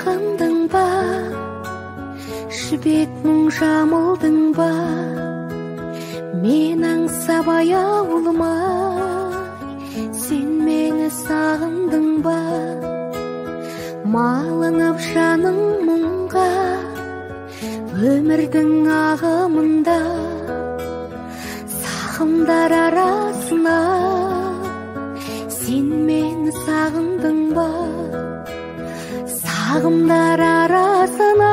сағындың ба, жібек мұң жамылдың ба, мен аңсап аяулымай, сен мені сағындың ба, малынып жаның мұңға, өмірдің ағымында, сағымдар арасына, сен мені сағындың ба, сағымдар арасына,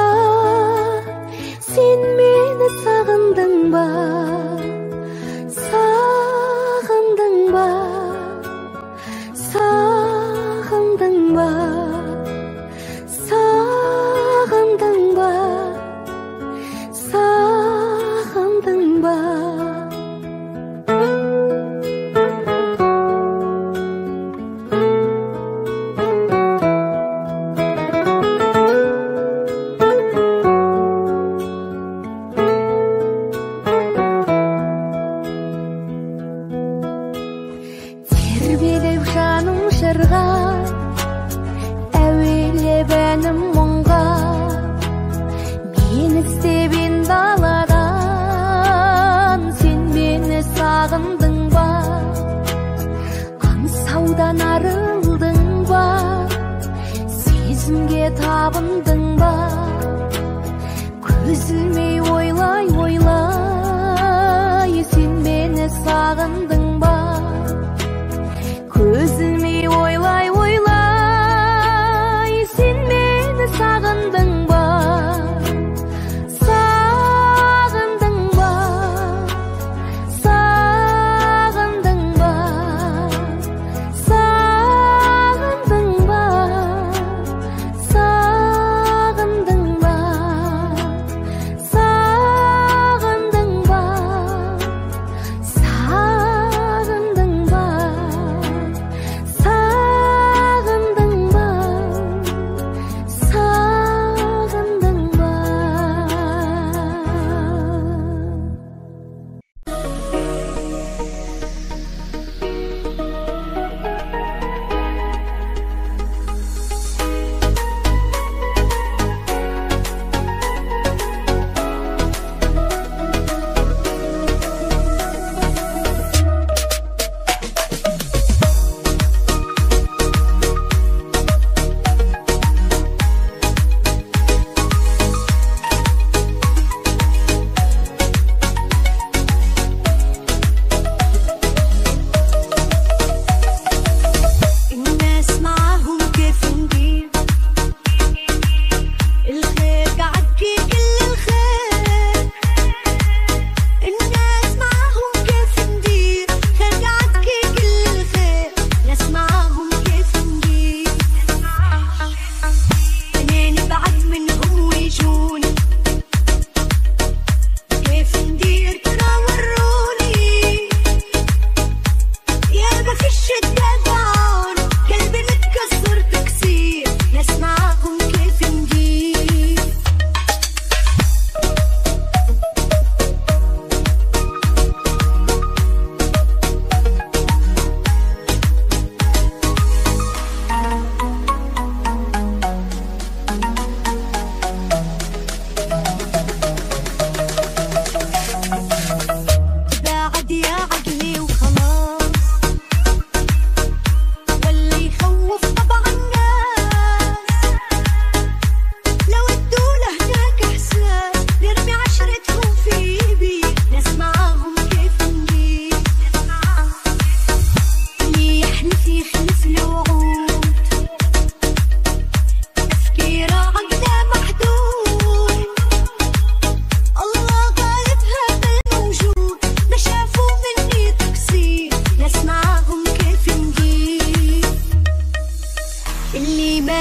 сен мені сағындың ба, сағындың ба, сағындың ба, сағындың ба, сағындың ба. Әуелеп әнім мұңға, мен іздебен даладан, сен мені сағындың ба, аңсаудан арылдың ба, сезімге табындың ба, көзілмей ойлай ойлай, сен мені сағындың ба, көзілмей ойлай ойлай, сен мені сағындың ба, сағындың ба, сағындың ба, сағындың ба, сағындың ба, сағындың ба, сағындың ба.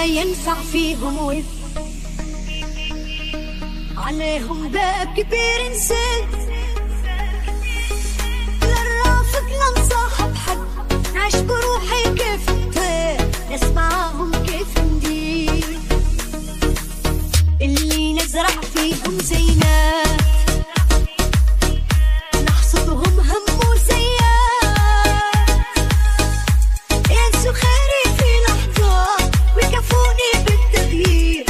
ينفع فيهم وفق عليهم باب كبير نسيت لا نرافق لا نصاحب حد نعيش بروحي كيف انتهيت نسمعهم كيف ندير اللي نزرع فيهم زينات نحصدهم هم وسيات ينسوا خيري في لحظات ويكفوني بالتغيير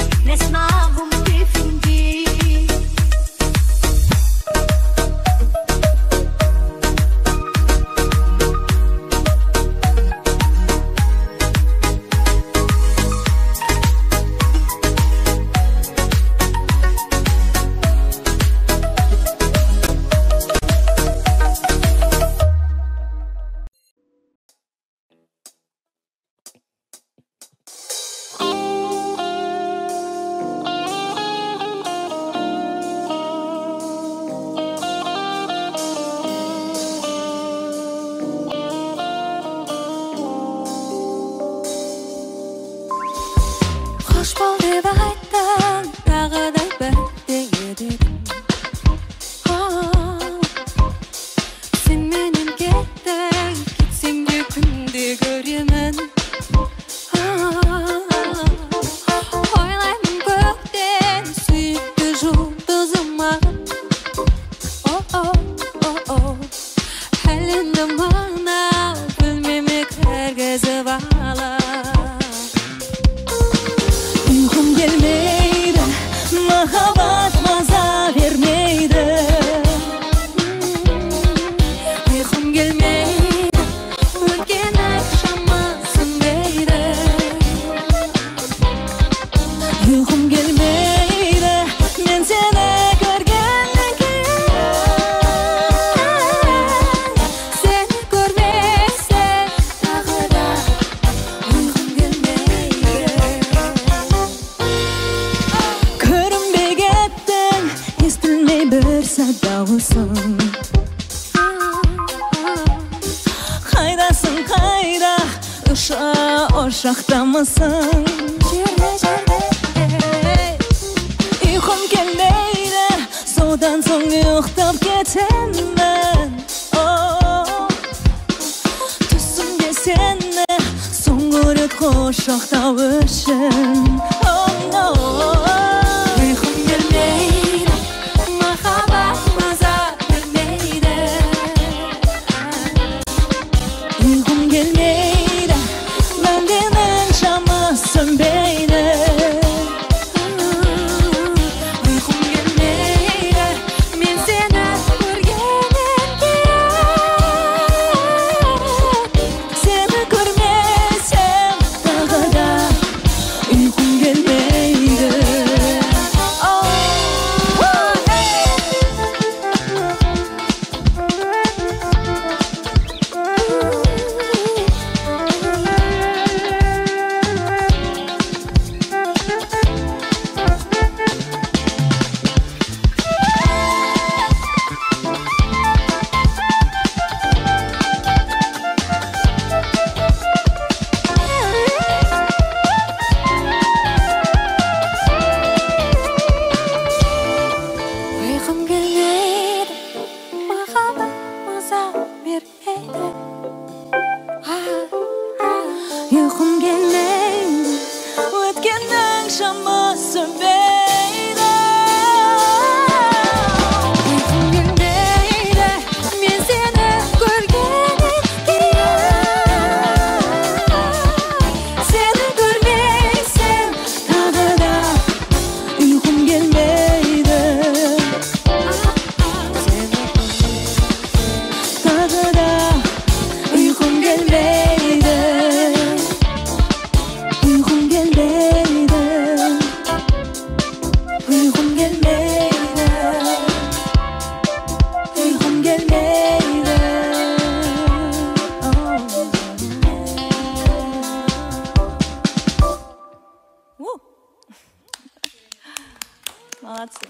Uşaqda mısın? Uykum gelmeydi, sodan soň uykdap ketenmen. Tüsümge seni, soňguryk uşaqda üşün. Uykum gelmeydi, mahabat maza vermeydi. Uykum gelmeydi, benden şamasın beyni. Uykum gelmeydi, men seni görgenimde. Seni görmesem dağı da uykum gelmeydi. Uykum gelmeydi, mahabat maza vermeydi. Uykum gelmeydi, ötkenning şaması beydi. Uykum gelmeydi, men seni görgenimde. Seni görmesem dağı da uykum gelmeydi. Dağı da uykum gelmeydi. Uykum gelmeydi. Uykum gelmeydi. Uykum gelmeydi. Молодцы.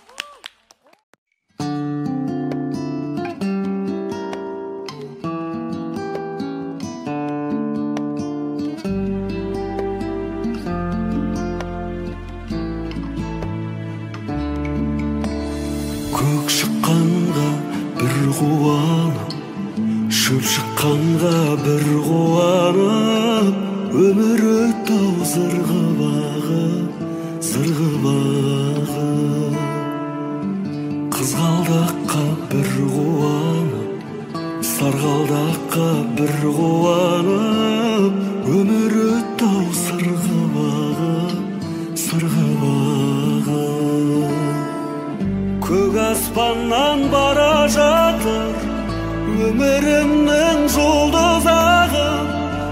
Көк шыққанға бір қуанып, шөп шыққанға бір қуанып, өмір өтті-ау зырғып ағып, зырғып ағып. Қызғалдаққа бір қуанып, сарғалдаққа бір қуанып, өмір өтті-ау сырғып ағып, сырғып ағып. Көк аспаннан бара жатыр өмірімнің жұлдызағы,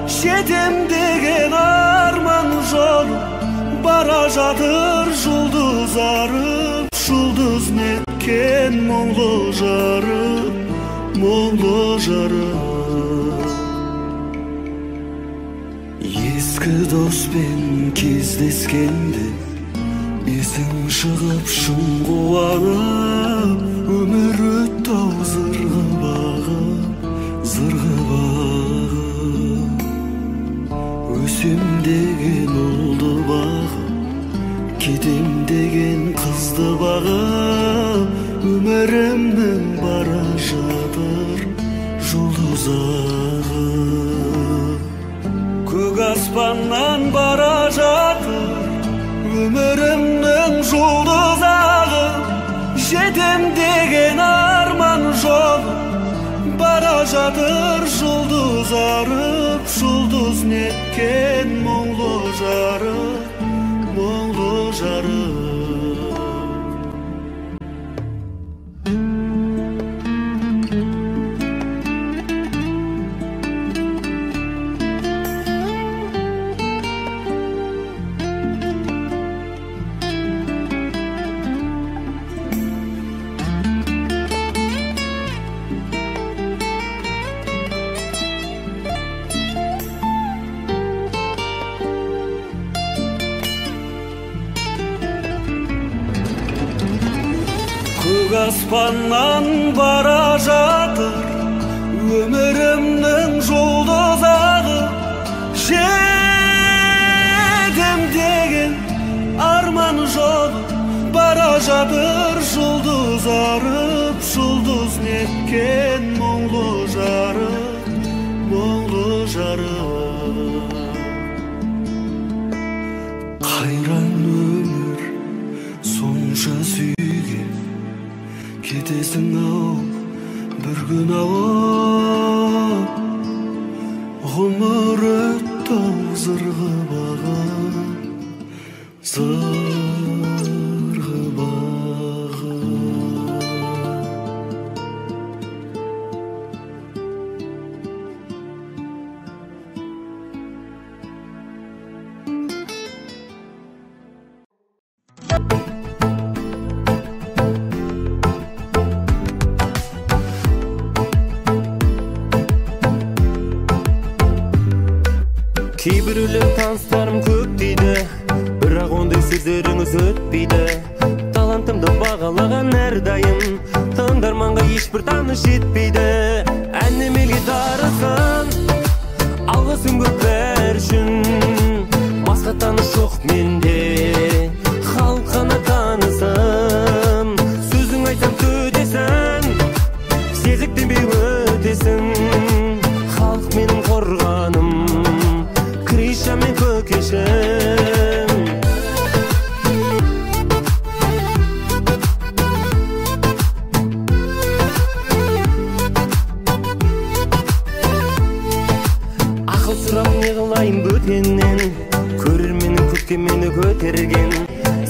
жетем деген арман жолы бара жатыр жұлдыз арып, жұлдыз неткен мұңлы жарып, мұңлы жарып. Ескі доспен кездескенде есің шығып шын қуанып, өмір өтті-ау зырғып ағып, зырғып ағып. Өсем деген ұлды бағып, Кетем деген қызды бағып, өмірімнің бара жатыр жұлдыз ағып. Көк аспаннан бара жатыр өмірімнің жұлдыз ағып. Жетем деген арман жолы бара жатыр жұлдыз арып. Жұлдыз неткен мұңлы жарық, мұңлы жарық. Көк аспаннан бара жатыр өмірімнің жұлдыз ағып. Жетем деген арман жолы бара жатыр жұлдыз арып. Жұлдыз неткен мұңлы жарық, мұңлы жарық. Қайран өмір сонша сүйген, кетесің ау бір күн ауып. Ғұмыр өтті ау зырғып ағып, зырғып ағып. Кейбіреулер таныстарым көп дейді, бірақ ондай сөздеріңіз өтпейді. Талантымды бағалаған әрдайым тыңдарманға ешбір таныс жетпейді. Әнемелге дарысын, алғысым көп бәрі үшін. Басқа таныс жоқ менде, халық қана танысым. Сөзің айтсам төтесің, сезіктенбей өтесің. Халық менің қорғаным, Криша мен көкешім. Ақыл сұрап не қылайын бөтеннен, көрерменнің көкте мені көтерген.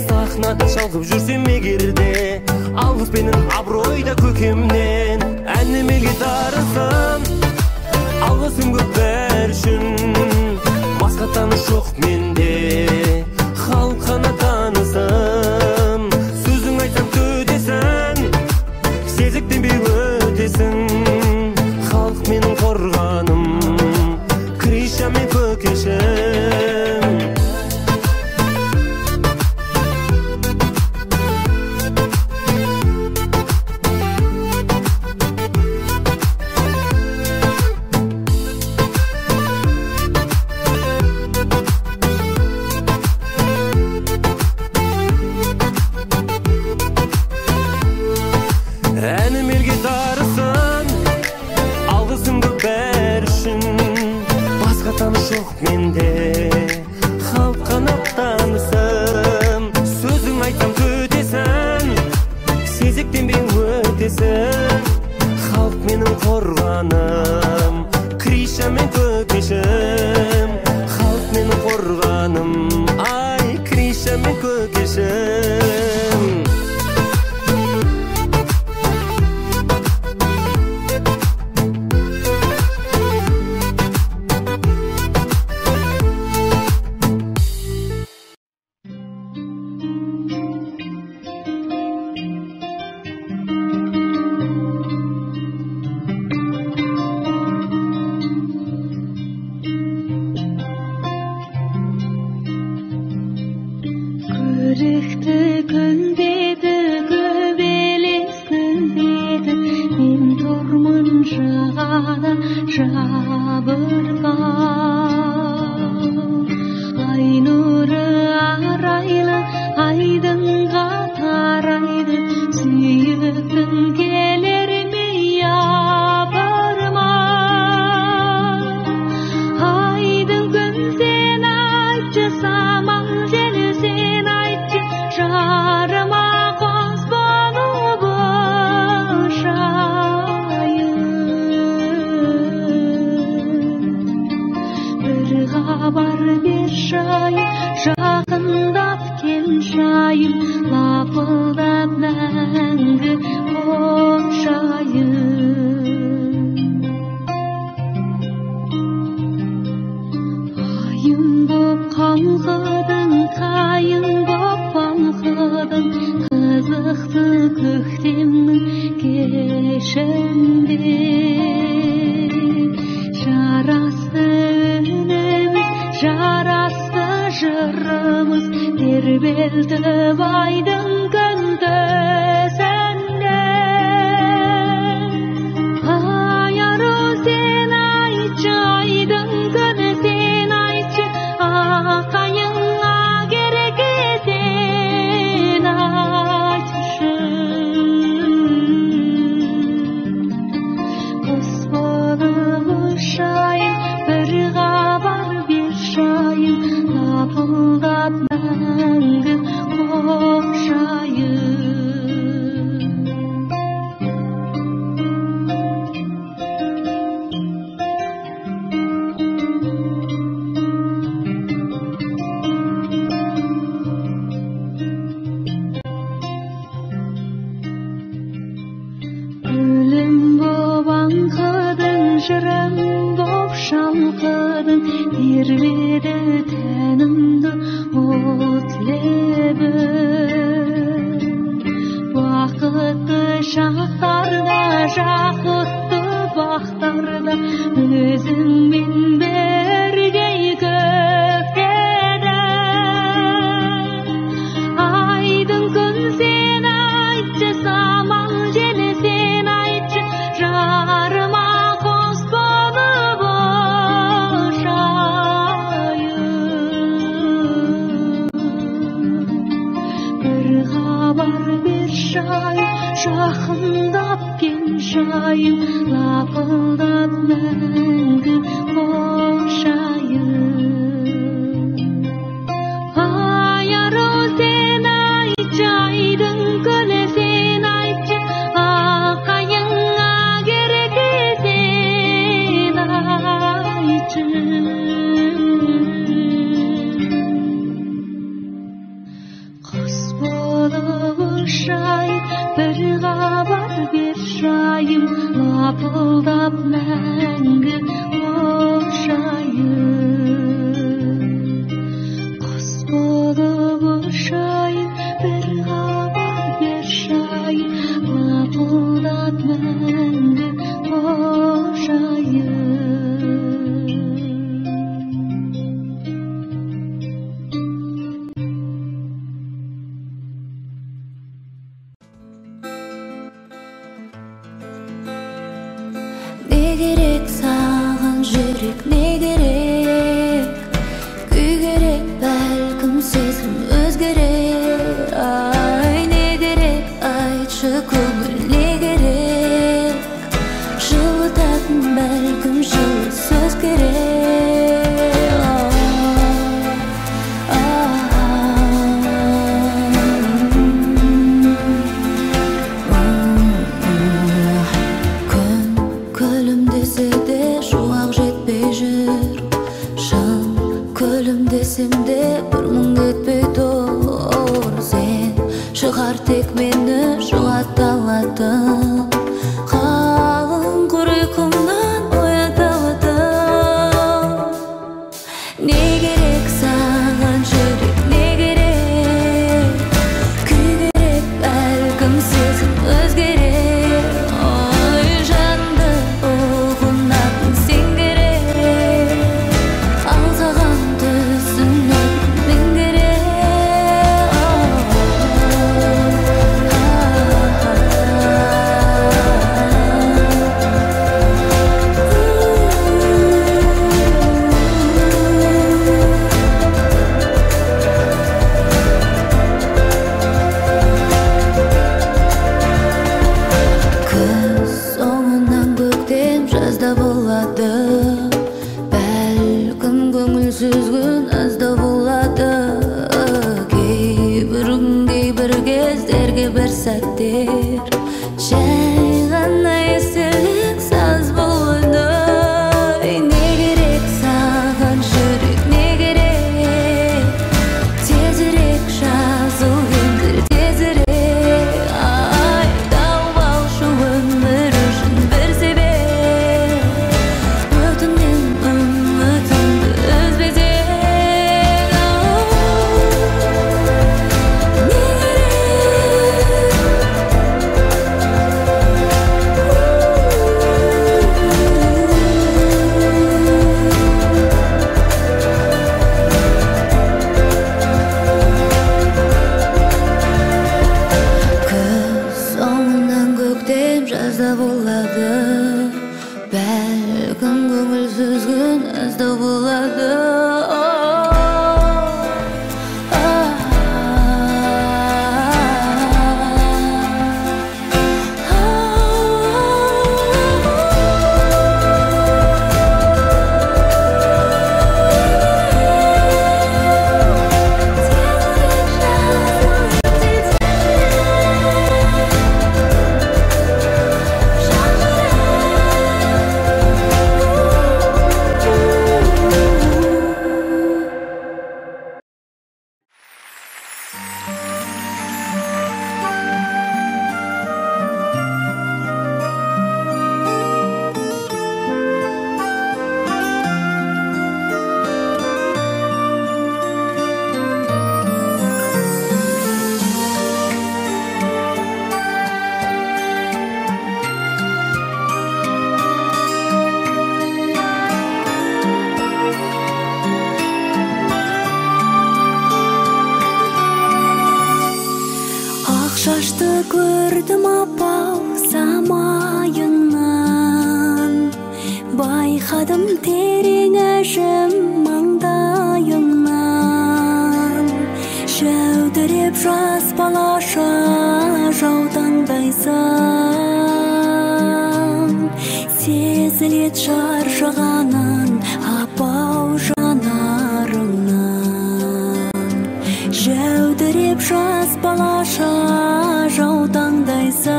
Сахнада шалқып жүрсем егерде, алғыспенен абыройда көкемнен. Әнемелге дарысын, алғысым көп бәрі үшін. Басқа таныс жоқ менде, халық қана танысым. Сөзің айтсам төтесің, сезіктенбей өтесің. Халық менің қорғаным, Криша мен көкешім. Әнемелге дарысын, алғысым көп бәрі үшін. Басқа таныс жоқ менде, халық қана танысым. Сөзің айтсам төтесің, сезіктенбей өтесің. Халық менің қорғаным, Криша мен көкешім. Халық менің қорғаным, ай, Криша мен көкешім. хабар бер шайым, жақындап кел шайым, лапылдап мәңгі қоншайым. Айым боп қалқыдың, тайым боп балқыдың, қызықты көктемнің кешінде. Жарасты үніміз, жарасты жырымыз, тербелтіп айдың күндізінде. Ай ару сен айтшы, айдың күні сен айтшы, ақайыңа керек сен айтшы. Құс болып ұшайын, бір хабар бер шайым, лапылдап мәңгі қоншайым. Гүлім боп аңқыдың, жырым боп шалқыдың, тербеді тәнімді от лебі. Бақытты шақтарда, жақұтты бақтарда, өзіңмен бірге көктеді. Айдың күн сен айтшы, самал желі сен айтшы, жарыма қос болып ұшайын. Бір хабар бер шайым, жақындап кел шайым, лапылдап мәңгі қоншайым. Ай ару сен айтшы, айдың күні сен айтшы, ақайыңа керек сен айтшы. Құс болып ұшайын, бір хабар бер шайым, лапылдап мәңгі қоншайым. Құс болып ұшайын, бір хабар бер шайым, лапылдап мәңгі қоншайым. Не керек саған жүрек, не керек? Күй керек, бәлкім сезім өзгерер. Ай, не керек, айтшы көңіл, не керек? Жылытатын бәлкім жылы сөз керек. Күн күлімдесе де шуақ жетпей жүр, шын күлімдесем де бір мұң кетпей тұр. Сен шығар тек мені жұғаталатын, қалың құр ұйқымнан ояталатын. Не керек саған жүрек, не керек? Күй керек, бәлкім сезім өзгерер. Ой, жанды ұғынатын сен керек, ал саған түсінетін мен керек. сәттер жай ғана естелік саз болды. Не керек саған жүрек, көрдім апау самайыңнан, байқадым терең әжім маңдайыңнан. Жәудіреп жас балаша жаутаңдайсың, сезілет шаршағанын апау жанарыңнан. Жәудіреп жас балаша жаутаңдайсың,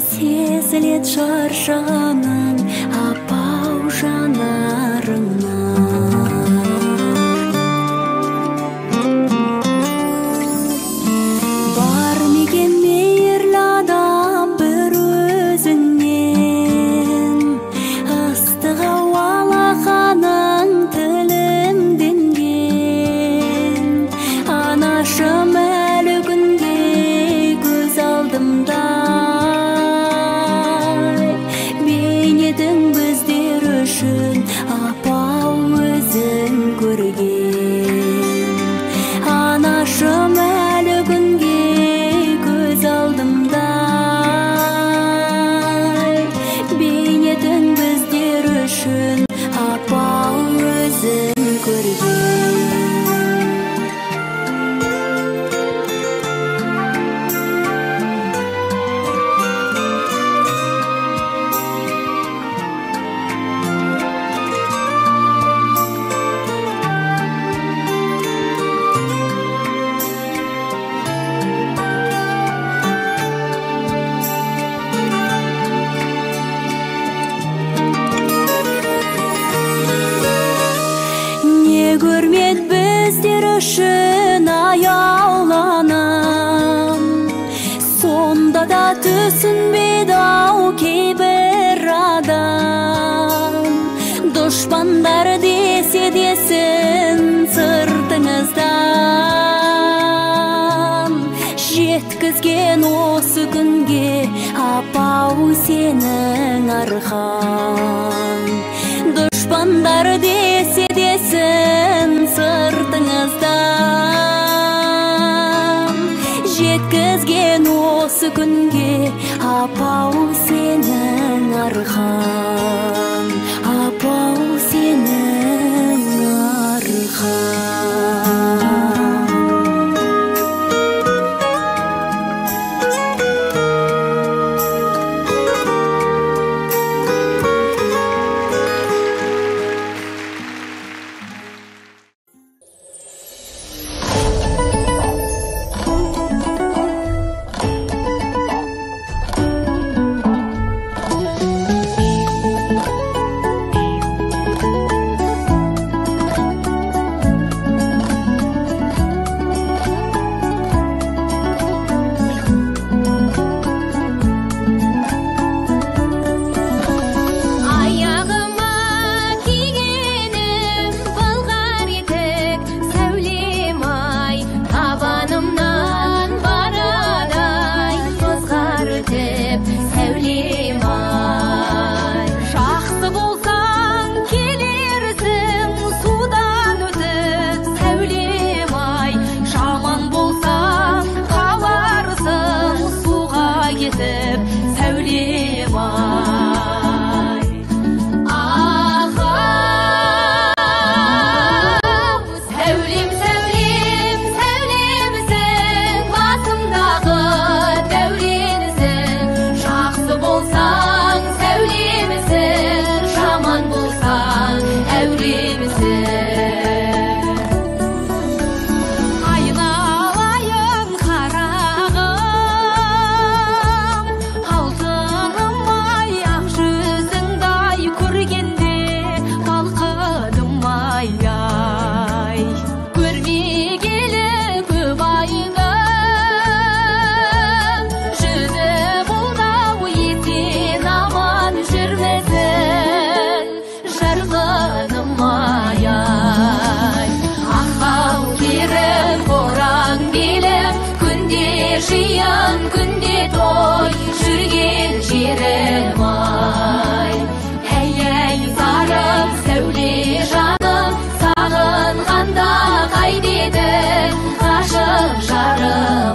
сезілет шаршағанын апау жанарыңнан. Бар мекен мейірлі адам бір өзіңнен, ыстық ауалақаның тілімденген. Анашым әлі күнге көз алдымда, бейнетің біздер үшін апау өзің көрген. Анашым әлі күнге көз алдымда, бейнетің біздер үшін апау өзің көрген. Не көрмет біздер үшін аяуланам, сонда да түсінбеді ау кейбір адам. Дұшпандар десе десін сыртыңыздан, жеткізген осы күнге апау сенің арқан. Дұшпандар десе десін сыртыңыздан, жеткізген осы күнге апау сенің арқан. Апау сенің арқан. жиын күнде той жүрген жерім ай. Әй сарым сәуле жаным, сағынғанда қайтеді ғашық жарым.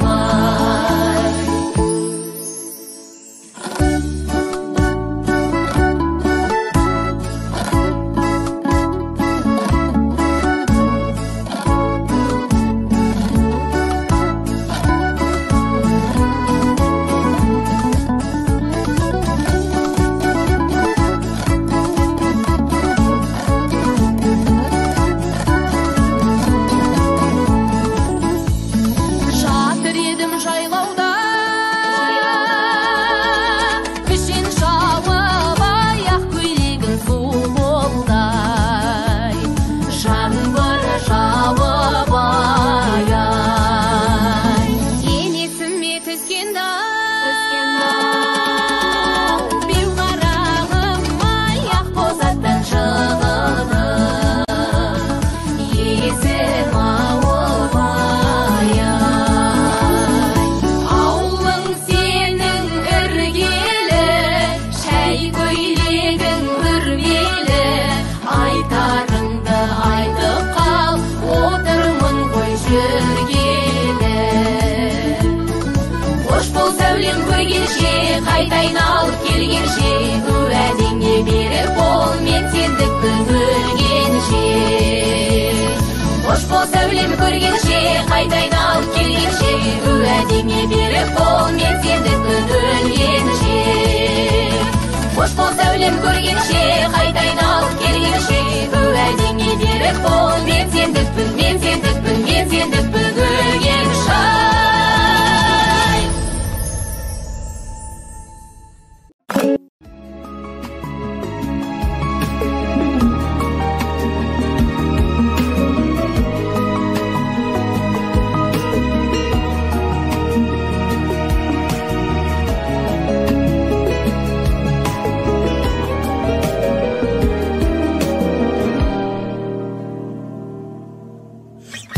қайтайын алып келгенше уәдеңе берік бол мен сендікпін өлгенше қош бол сәулем көргенше қайтайын алып келгенше уәдеңе берік бол мен сендікпін өлгенше қош бол сәулем көргенше қайтайын алып келгенше уәдеңе берік бол мен сендікпін өлгенше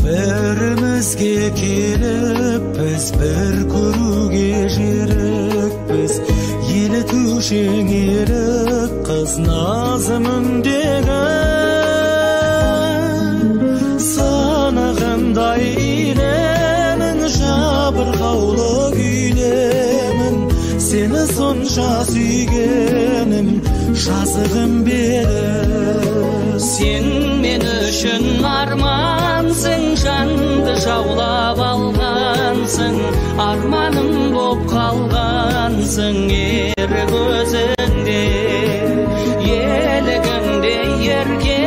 Бірімізге келіп біз бір көруге жерікпіз елітушең ерік қыз назымындегі санағандай илемін жабырқаулы күйлемін сені сонша сүйгенім жазығым бері сен мен үшін армансың жанды жаулап алғансың арманым боп қалғансың ер көзіңде елігіңде ерке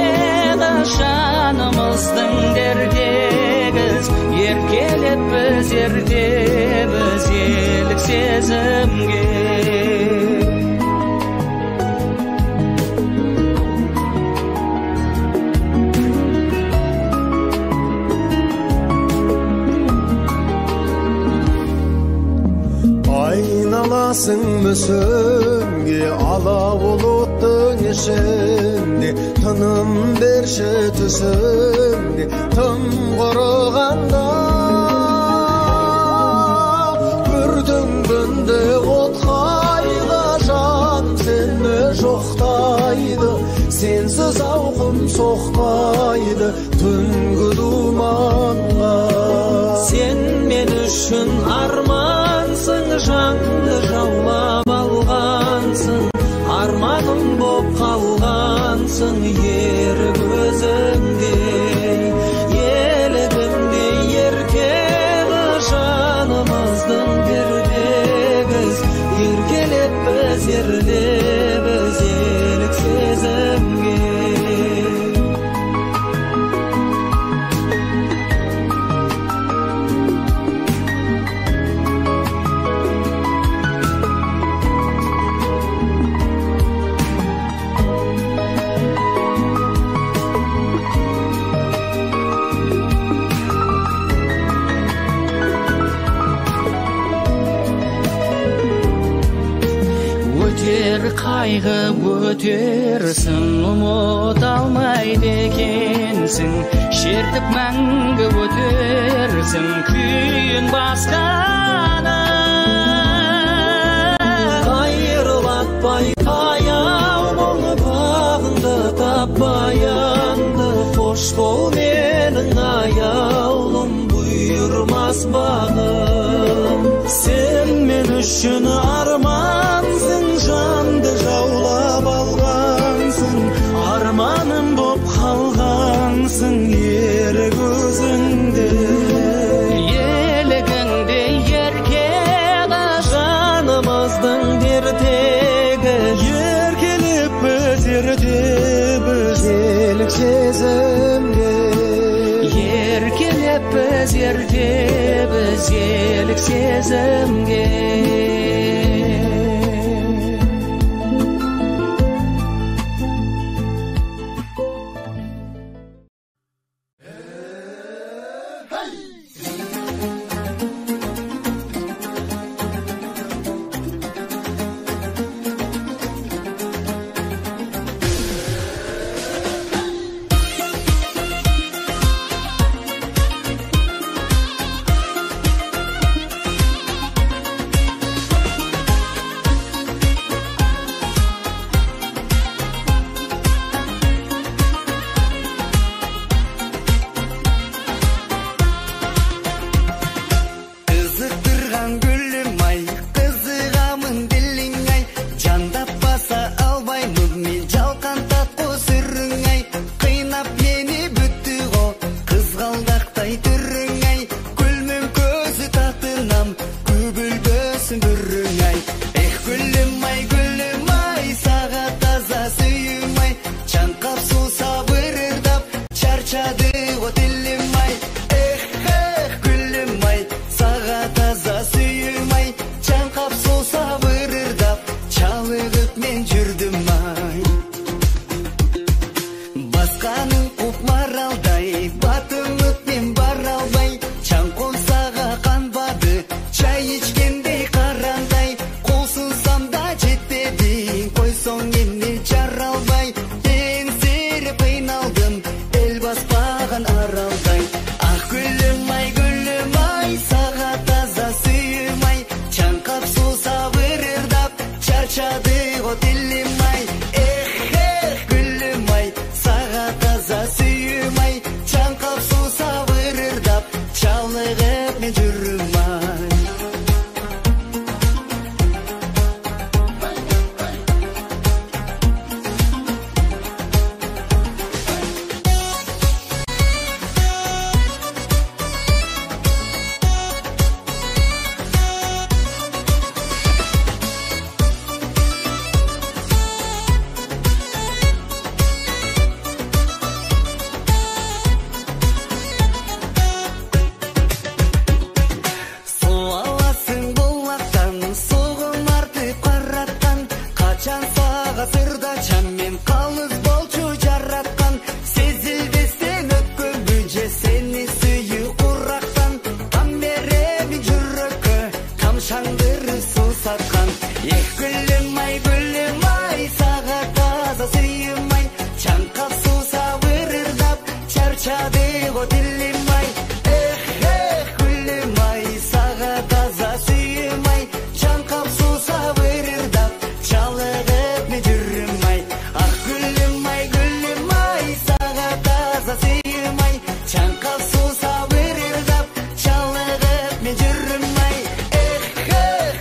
жанымыздың дертегіз еркелеп біз ертеміз елік сезімге айналасың мүсінге ала бұлттың ішінде тыным берші түсімде тым құрығанда бүрдің күнде отқайда жан сені жоқтайды сенсіз ауқым соқпайды түнгі думанға сен мен үшін армансың жанды жаулап алғансың арманым боп қалғансың ер көзіңде елігіңде ерке жанымыздың дертегіз еркелеп біз ерлебіз елік сезімге қайғы өтерсің ұмыта алмайды екенсің шертіп мәңгі өтерсің күйін басқаны қайырлатпай таяу болып бағыңды таппаянды қош бол менің аяулым бұйырмас бағым сен мен үшін армансың жанды жаулап алғансың арманым боп қалғансың ер көзіңде елігіңде ерке жанымыздың дертегі еркелеп біз ертеміз елік сезімге еркелеп біз ертеміз елік сезімге açады го дилим ай, эх, гүлім ай, саға таза сүйім ай, чаңқап суса вырырдап, чалығып не жүрім ай, ах гүлім ай, саға таза сүйім ай, чаңқап суса вырырдап, чалығып не жүрім ай, эх,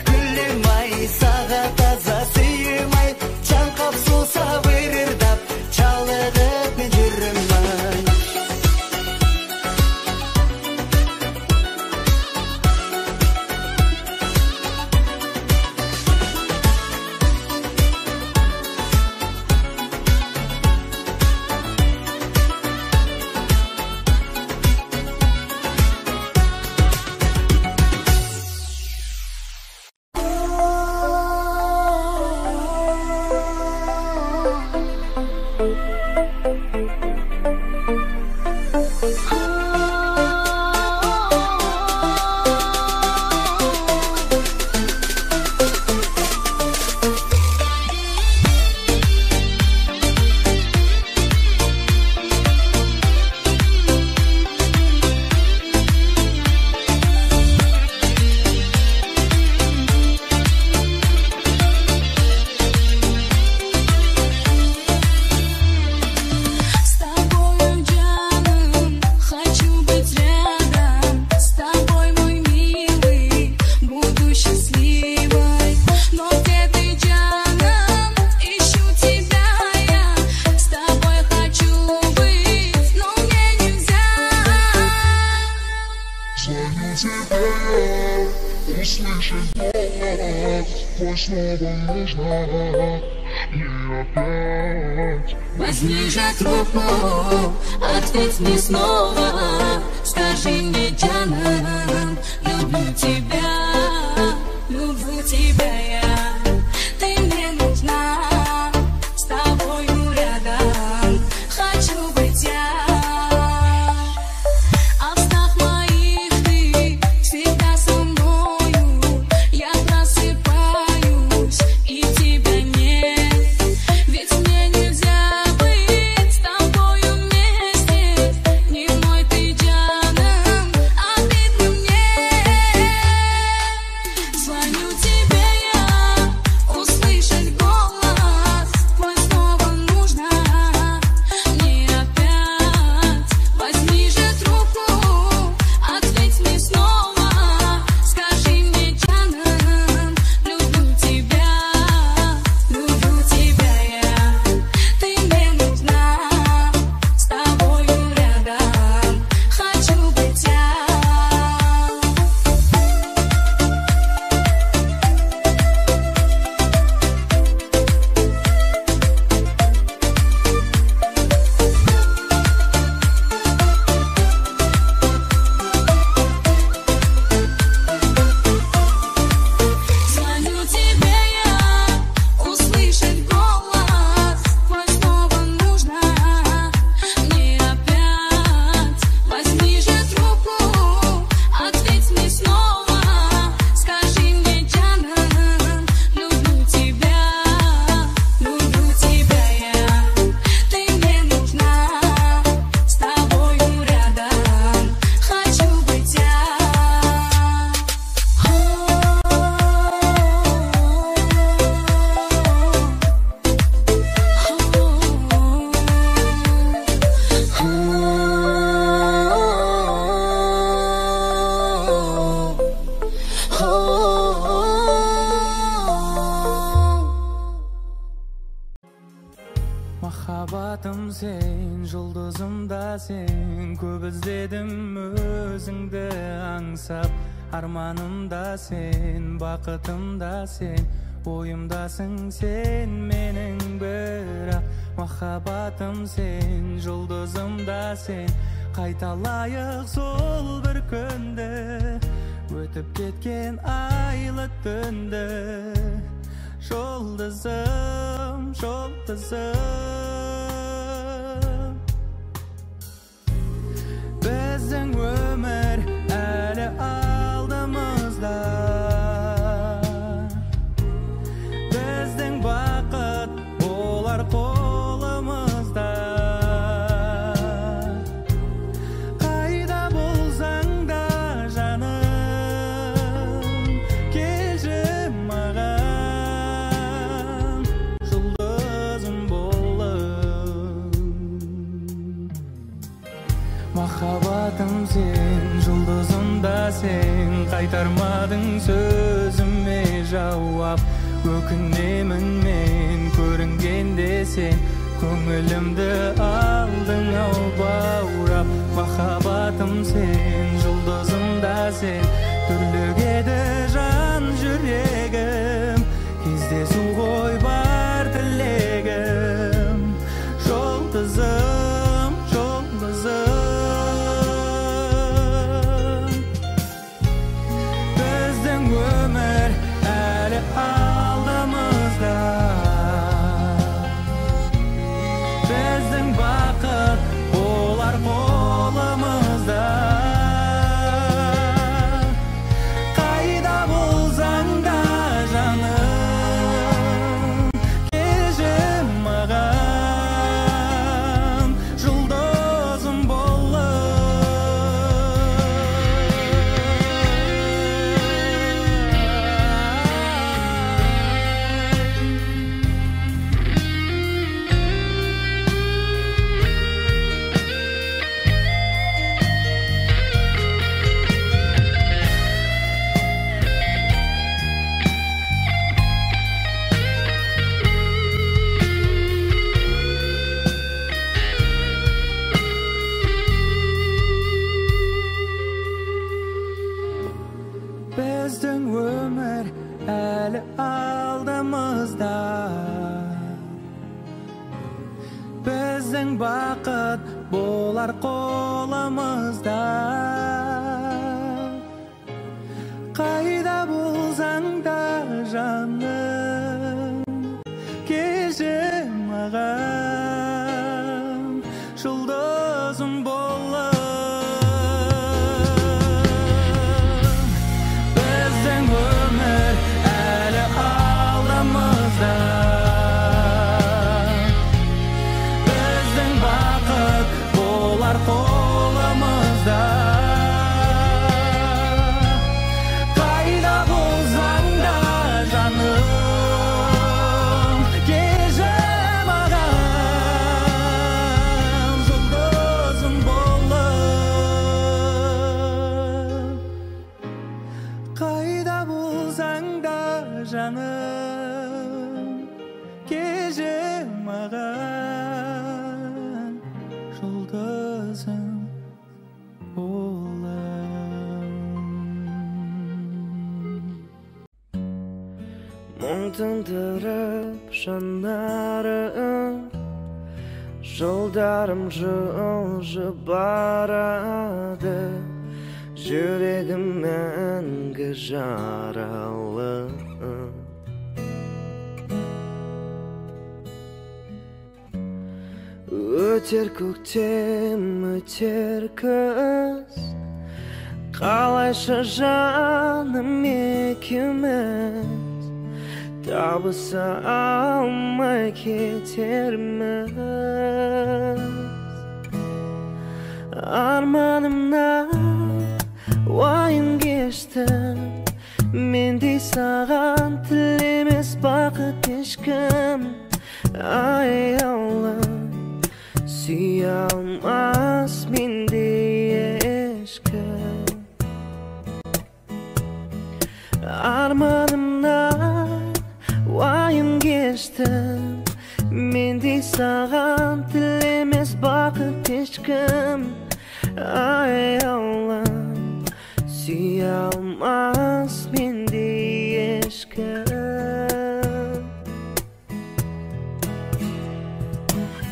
гүлім ай, саға таза сүйім ай, чаңқап суса вырырдап, чалығып не жүрім ай. Возьми же трубку, ответь мне снова, скажи мне, Джанан, люблю тебя я. Ты мне нужна, с тобою рядом, хочу быть я. А в снах моих ты всегда со мною, я просыпаюсь, и тебя нет, ведь мне нельзя быть с тобою вместе. Не мой ты, Джанан, обидно мне. Звоню тебе я, услышать голос твой снова нужно мне опять. Возьми же трубку, ответь мне снова, скажи мне, Джанан, люблю тебя я. Ты мне нужна, с тобою рядом, хочу быть я. Звоню тебе я, услышать голос твой снова нужно мне опять. Возьми же трубку, ответь мне снова, скажи мне, Джанан, люблю тебя я. Ты мне нужна, с тобою рядом, хочу быть я. Махаббатым сен, жұлдызым да сен, көп іздедім өзіңді аңсап. Арманым да сен, бақытым да сен, ойымдасың сен менің бірақ. Махаббатым сен, жұлдызым да сен, қайталайық сол бір күнді, өтіп кеткен айлы түнді. Жұлдызым, біздің өмір әлі алдымызда, біздің бақыт болар қолымызда. Махаббатым сен, жұлдызым да сен, қайтармадың сөзіме жауап. Өкінемін мен көрінгенде сен, көңілімді алдың ау баурап. Махаббатым сен, жұлдызым да сен, түрлігеді жан жүрегім, кездесу ғой бар тілегім. Жұлдызым, жұлдызым, біздің өмір әлі алдымызда, біздің бақыт болар қолымызда. Қайда болсаң да жаным, келші маған, жұлдызым біздің өмір әлі алдымызда, біздің бақыт болар қолымызда. Қайда болсаң да жаным, келші маған, жұлдызым болып. Біздің өмір әлі алдымызда, біздің бақыт болар қолымызда. Қайда болсаң да жаным, келші маған, жұлдызым болып. Қайда болсаң да жаным, келші маған, жұлдызым болып. Мұң тындырып жанарым, жолдарым жылжып барады, жүрегім мәңгі жаралы. Өтер көктем, өтер күз, қалайша жаным екеуміз табыса алмай кетерміз. Арманымнан уайым кештім, мендей саған тілемес бақыт ешкім. Аяулым, сүйе алмас мендей ешкім. Арманымнан уайым кештім, мендей саған тілемес бақыт ешкім. Аяулым, сүйе алмас мендей ешкім.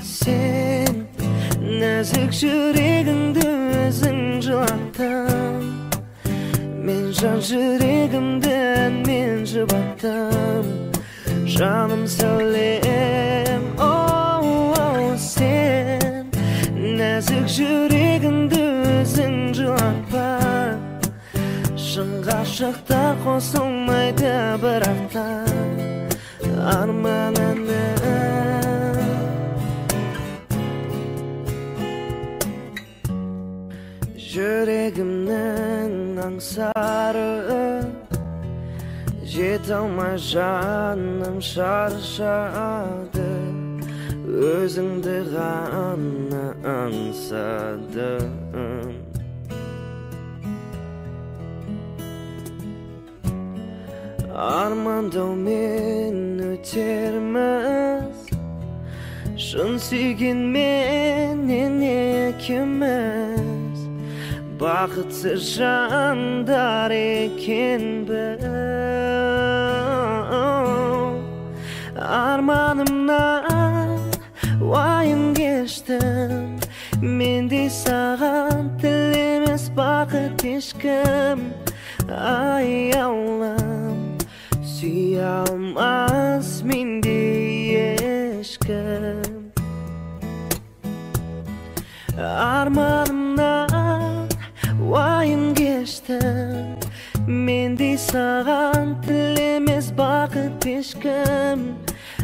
Сен нәзік жүрегіңді өзің жылаттың, мен жан жүрегімді мен жұбаттым. Жаным сәулем, оу, сен нәзік жүрегіңді өзің жылатпа. Шын ғашықта қосылмайды бірақта арманына. Жүрегімнің аңсары, жете алмай жаным шаршады. Özüңді ғана аңсадым. Армандаумен өтерміз, шын сүйгенменен екеуміз, бақытсыз жандар екенбіз. Арманымнан уайым кештім, менде саған тілемес бақыт ешкім. Аяулым, сүйе алмас мендей ешкім. Арманымнан уайым кештім, менде саған тілемес бақыт ешкім.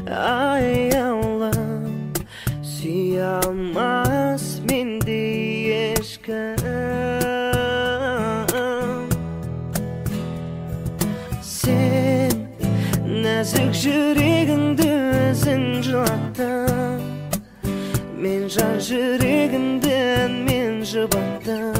Аяулым, сүйе алмас мендей ешкім. Sen нәзік жүрегіңді өзің жылаттың, мен жан жүрегімді мен жұбаттым.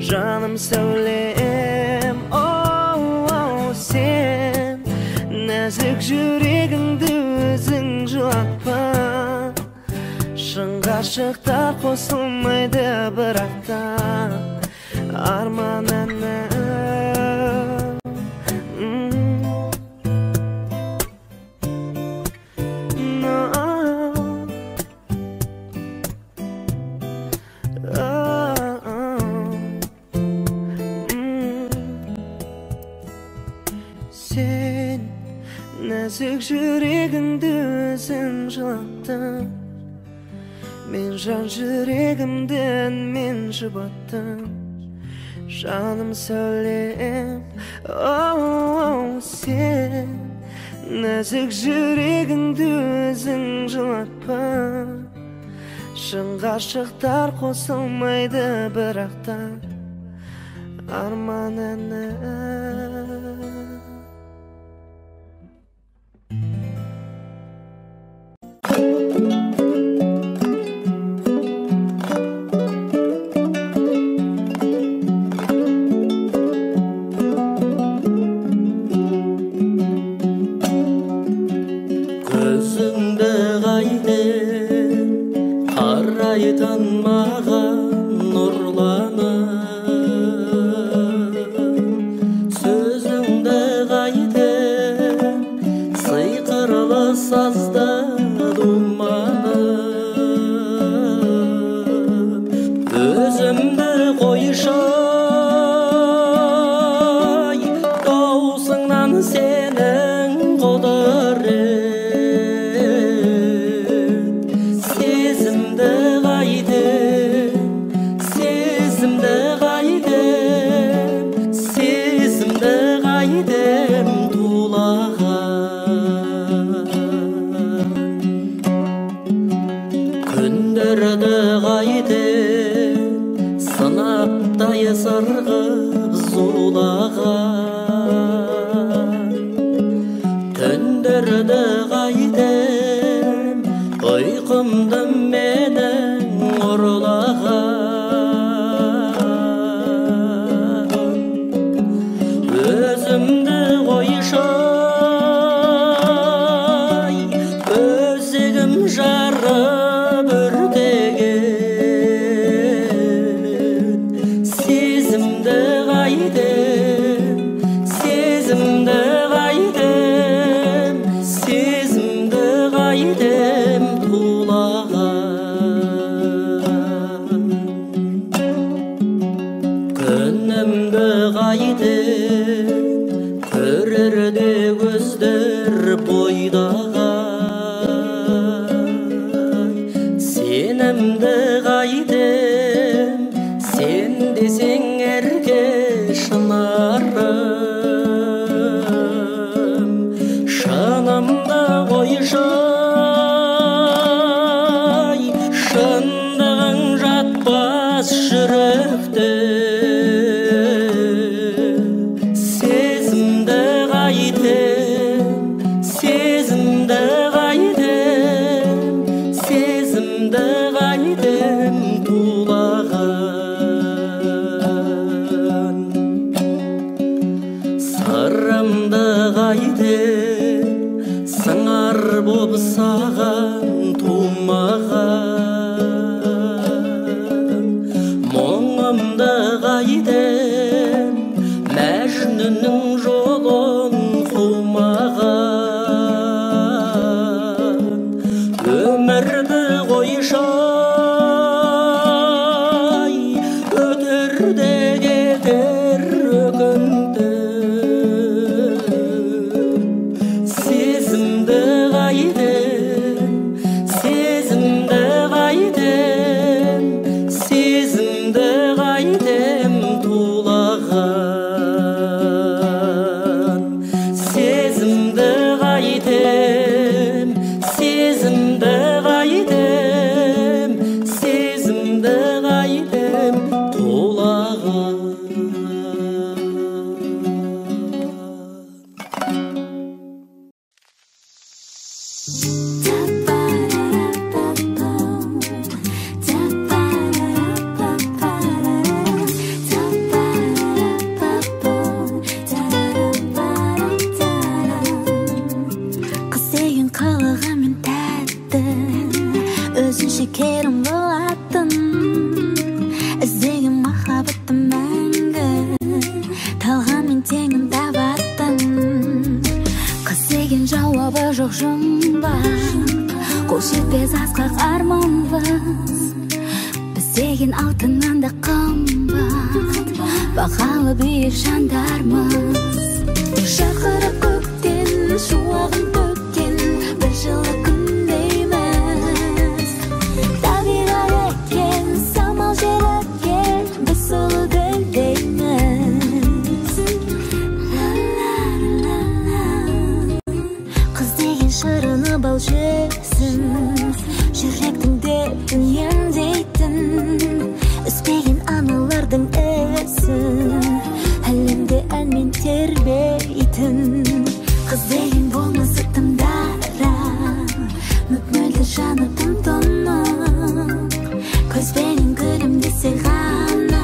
Жаным сәулем, оу, сен нәзік жүрегіңді өзің жылатпа. Шын ғашықтар қосылмайды бірақта, арман әні. Sen нәзік жүрегіңді өзің жылаттың, мен жан жүрегімді мен жұбаттым. Жаным сәулем, оу, сен нәзік жүрегіңді өзің жылатпа. Шын ғашықтар қосылмайды бірақта, арман әні. Көзіңді қайтем қарайтын маған нұрланып, сөзіңді қайтем сыйқырлы сазда думанып, өзімді қойшай даусыңнан сенің құдырет. Күндерді қайтем сынаптай сырғып зулаған, түндерді қайтем ұйқымды менің ұрлаған. Өзімді қойшай өзегім жарып өртеген, сезімді қайтем, сезімді қайтем, сезімді қайтем тулаған. Күнімді қайтем көрерде көздер бойдаған, сенімді қайтем, сен десең ерке шынарым. Шынымды қойшай, шындығың жатпас жүректе. саған тумаған мұңымды қайдем мәжнүннің жолын қумаған өмірді қойшай өтер де кетер өкінді сезімді қайдем сезімді қайдем сезімді қайдем тулаған сезімді қайдем сезімді қайдем сезімді қайдем тулаған Қыз деген қылығымен тәтті өзінше керім болатын іздеген махаббатты мәңгі талғаммен теңін табатын қыз деген жауабы жоқ жұмбақ қол жетпес асқақ арманбыз біз деген алтыннан да қымбат бағалы биік жандармыз шақырып көктен шуағын төккен бір жылы күндейміз табиғат екен самал жел екен біз сұлу гүлдейміз қыз деген шырыны бал жесін жүректің дертін емдейтін үспеген аналардың ісін әлемде әнмен тербейтін қыз деген болмысы тым дара мөп-мөлдір жаны тым тұнық көзбенен күлімдесе ғана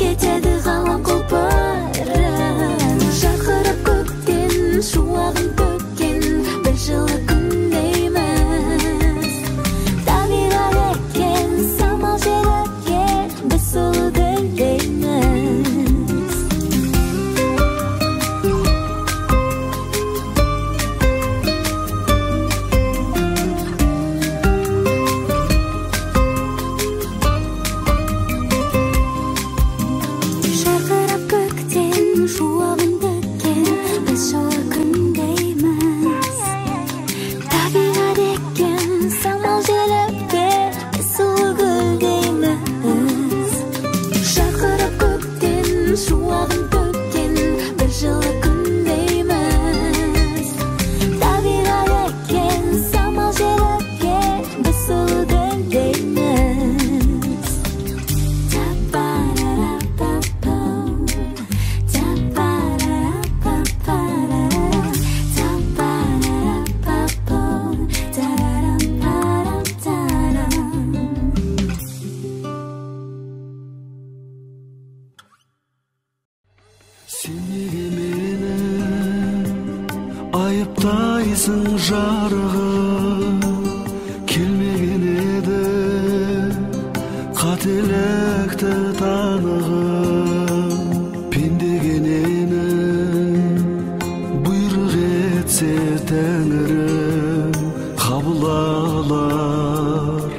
кетеді ғалам құлпырып шақырып көктен шуағын төккен бір жылы күндейміз табиғат екен самал жел екен біз сұлу гүлдейміз шақырып көктен шуағын төккен біз жылы күндейміз табиғат екен самал жел екен біз сұлу гүлдейміз шақырып көктен шуағын төккен бір жылы күндейміз табиғат екен самал жел екен біз сұлу гүлдейміз Сен неге мені айыптайсың жарығым келмеген еді қателікті танығым пендеге нені бұйрық етсе тәңірім қабыл алар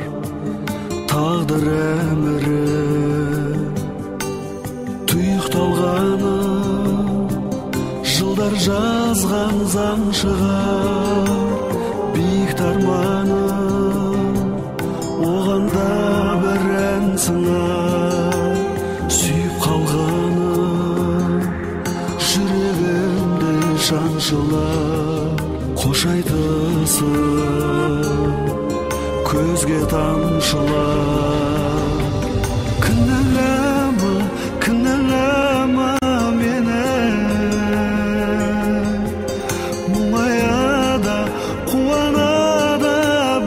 тағдыр әмірі тұйықталғаны жылдар жазған заң шығар биік тарманым оған да бір ән сыңар сүйіп қалғаным жүрегімді шаншылар қош айтысың көзге тамшылар кінәлама кінәлама мені мұңаяда қуанада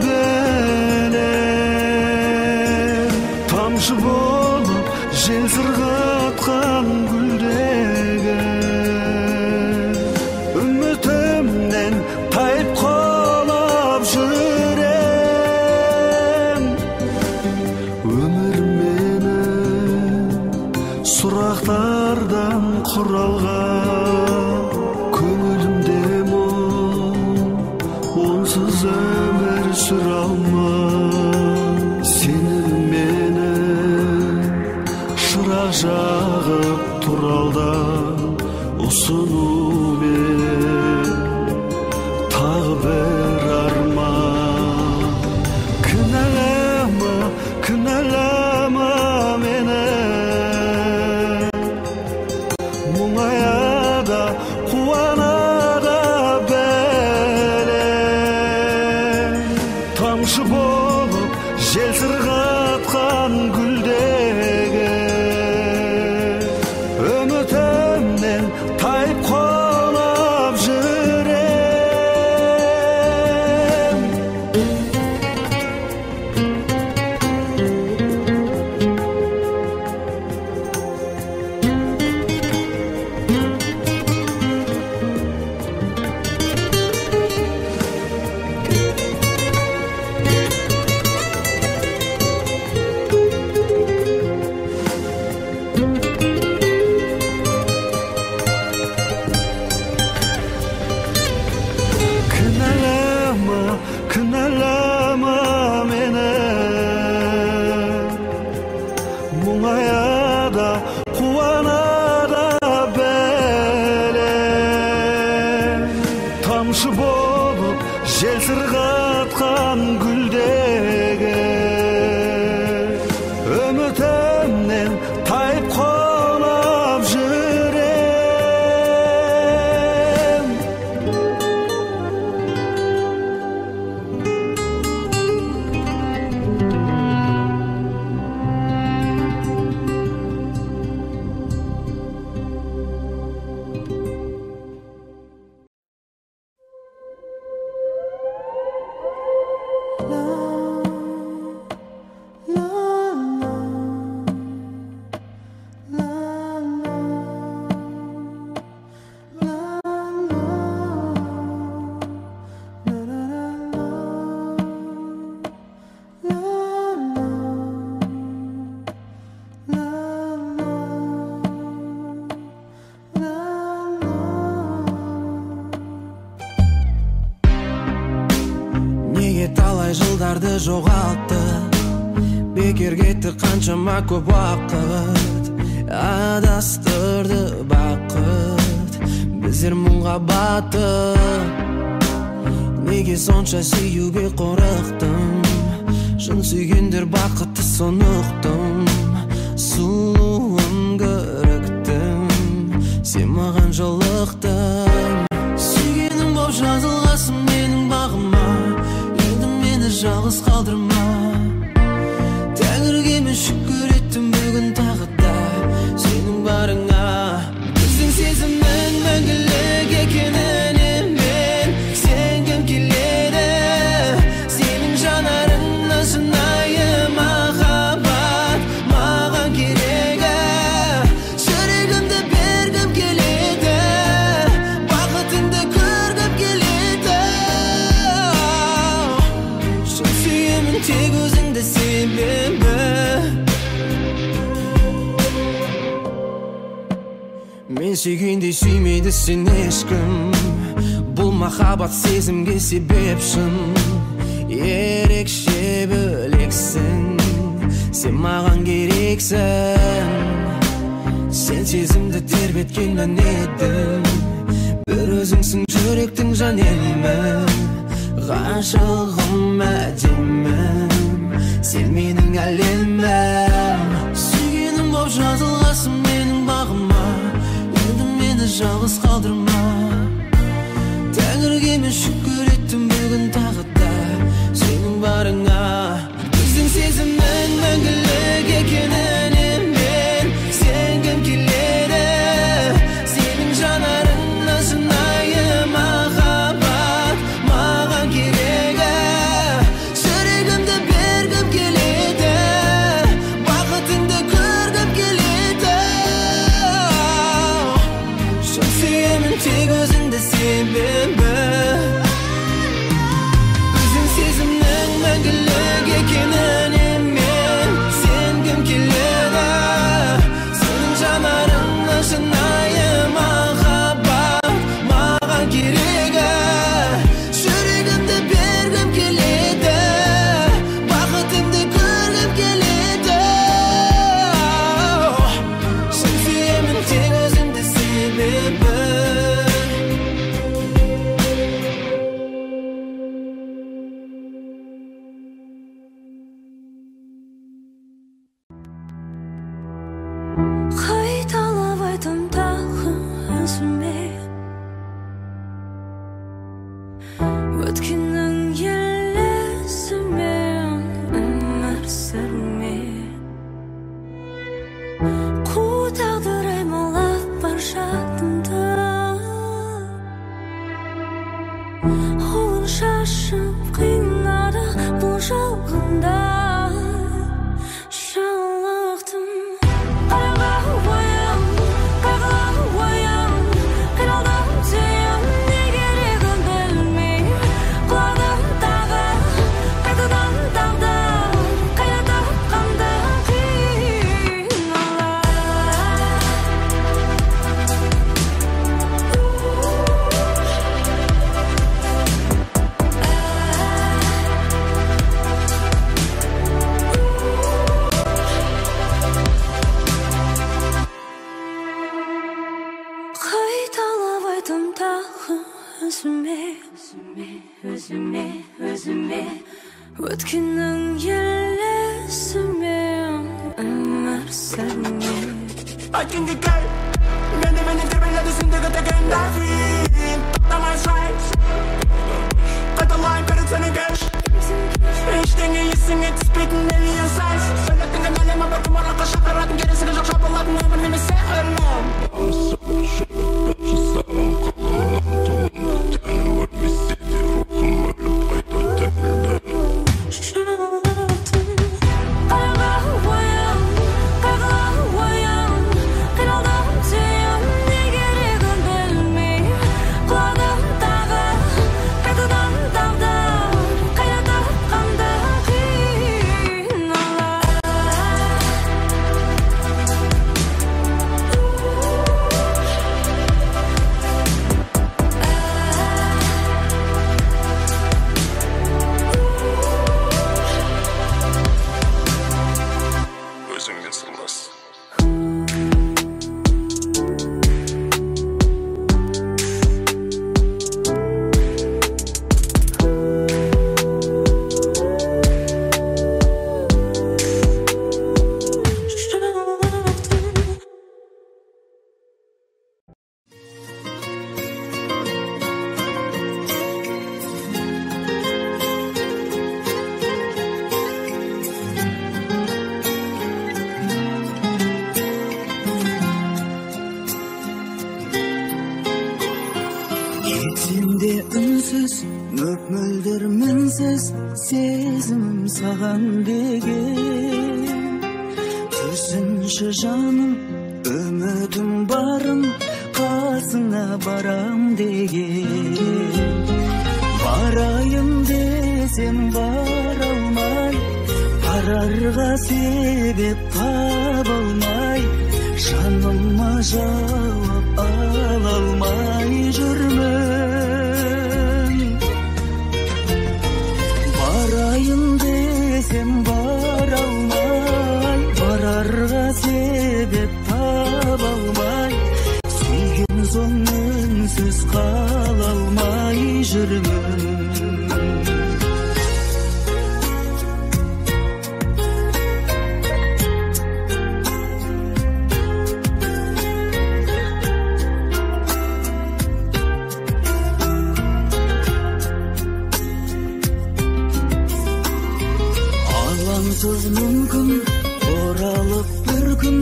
білем тамшы болып жел сырғатқан гүлдегі үмітімнен тайып қалар Сұрақтардан құралған көңілімде мұң, онсыз өмір сүре алман. Сені менің шырақ жағып туралдан ұсынумен тағы бір арман. Кінәлама, кінәлама мені, мұңаяда қуанада бәлем. Тамшы болып жел сырғатқан гүлдегі үмітімнен тайып қонып жүрем. Кінәлама мені, мұңаяда қуанада бәлем. Тамшы болып жел сырғатқан гүлдегі үмітімнен тайып қонып жүрем. Неге талай жылдарды жоғалтты, бекер кетті қаншама көп уақыт. Адастырды бақыт, біздер мұңға батып. Неге сонша сүюге қорықтым, шын сүйгендер бақытты сонықты. Сұлуын көріктім, сен маған жолықтың. Сүйгенім боп жазылғасың менің бағыма, енді мені жалғыз қалдырма. Тәңірге мен шүкір еттім бүгін тағы да сенің барыңа. Біздің сезімнің мәңгілік екеніне мен сенгім келеді. Сенің жанарыңа шынайы махаббат маған керегі. Жүрегімді бергім келеді, бақытыңды көргім келеді. Шын сүйемін тек өзіңді себебі. Мен сүйгендей сүймейді сен ешкім, бұл махаббат сезімге себепшін. Ерекше бөлексің, сен маған керексің. Сен сезімді тербеткеннен едім, бір өзіңсің жүректің жан елімі. Ғашығым әдемім, сен менің әлемім. Сүйгенім боп жазылғасың менің бағыма, енді мені жалғыз қалдырма. Тәңірге мен шүкір еттім бүгін тағы да сенің барыңа. Біздің сезімнің мәңгілік екеніне мен сенгім келеді. Сенің жанарыңа шынайы махаббат маған керегі. Жүрегімді бергім келеді, бақытыңды көргім келеді. Шын сүйемін тек өзіңді себебі. өзіме өткеннің елесімен өмір сүрме қу тағдыр аймалап бар жатымды қолын шашып қинады бұл жалғанда жалықтым қайғы ойым қайғылы ойым қиналдым сүйем не керегін білмей құладым тағы қайтадан тағдыр қайратып қанды қайталап айтам тағы өзіме өткеннің елесімен өмір сүрме Айтқанға кел мені тербеледі сендегі деген ләзім тоқтамай сай қайталайын перед сені кеш ештеңе есіңе түспейтін миллион сайз сөйлеттіңген әлемі бір құмарлыққа шақыратын керісігі жоқ жабылатын өмір немесе өлім Etимде үнсіз, мөп-мөлдір мінсіз, сезімім саған деген. Түсінші жаным, үмітім барым, қасыңа барам деген. Барайын десем бара алмай, барарға себеп таба алмай, жаныма жауап ала алмай жүрмін. Барайын десем бара алмай, барарға себеп таба алмай, сүйген соң үнсіз қала алмай жүрмін. Алаңсыз мүмкін оралып бір күн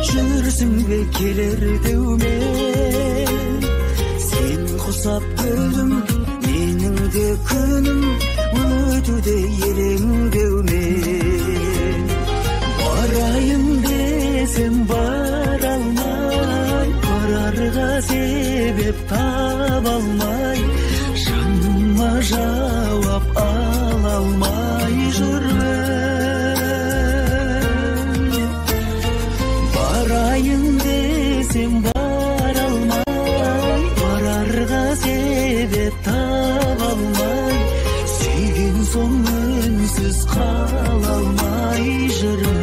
жүрсің бе келер деумен. Сен құсап күлдің, менің де күнім өтуде елеңдеумен. Барайын десем бара алмай, барарға себеп таба алмай, жаныма жауап ала алмай жүрмін. Барайын десем бара алмай, барарға себеп таба алмай, сүйген соң үнсіз қала алмай жүрмін.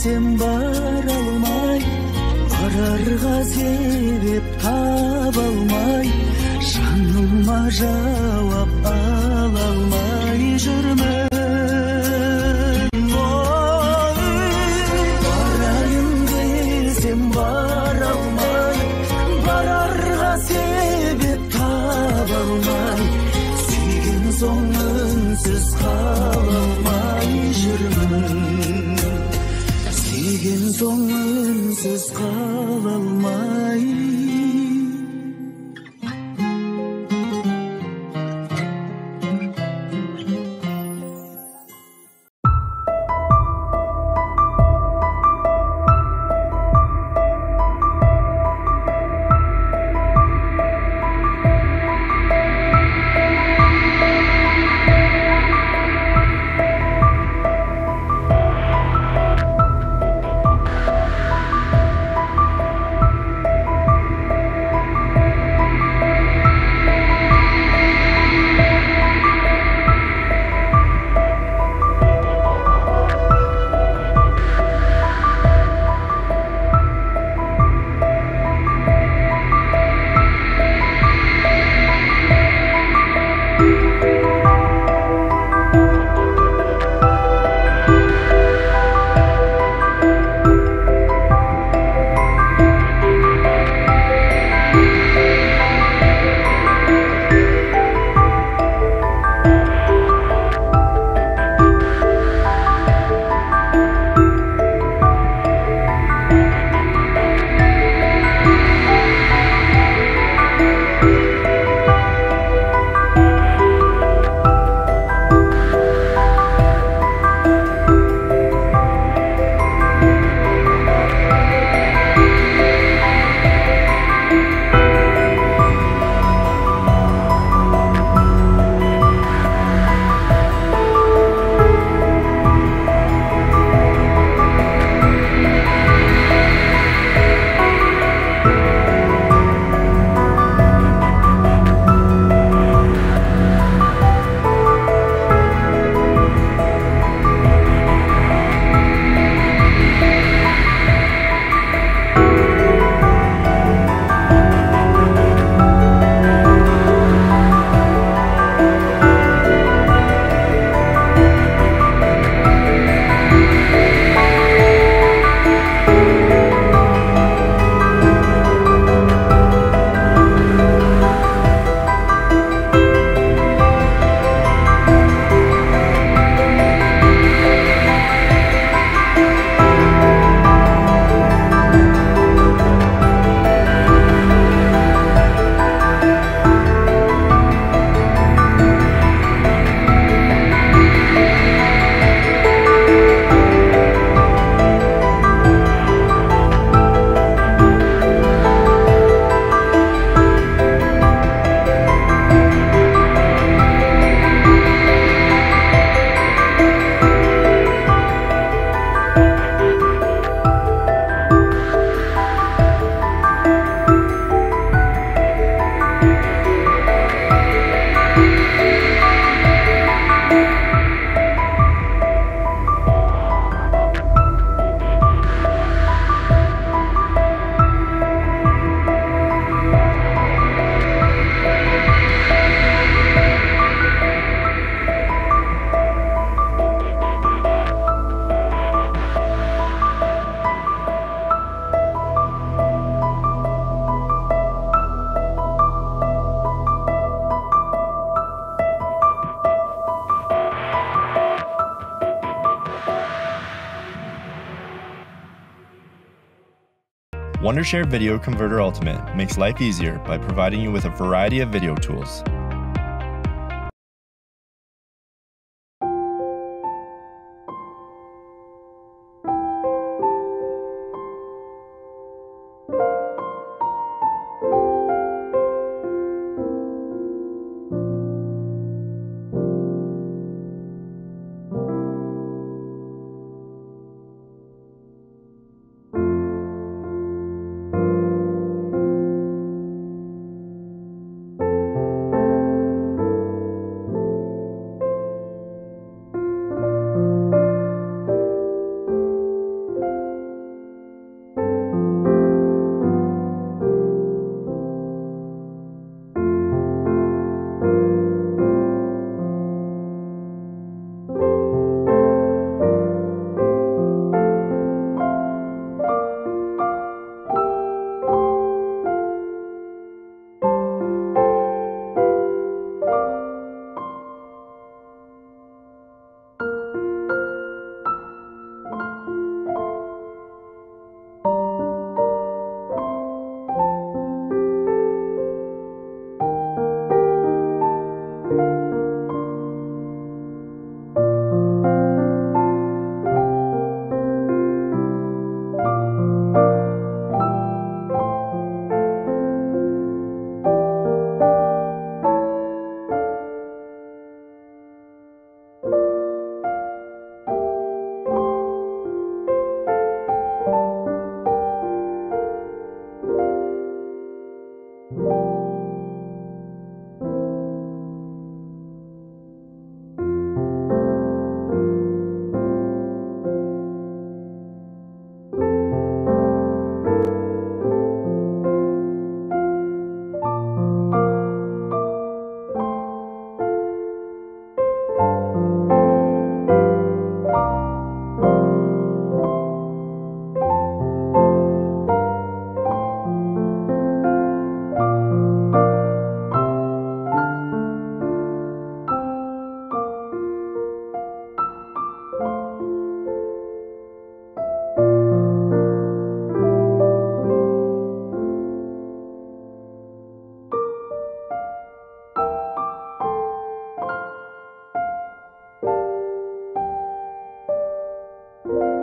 келсем бара алмай, барарға себеп таба алмай, жаныма жауап ала алмай жүрмін. Барайын десем бара алмай, барарға себеп таба алмай, сүйген соң үнсіз қала алмай жүрмін. Сүйген соң үнсіз қала алмай. Wondershare Video Converter Ultimate makes life easier by providing you with a variety of video tools. you.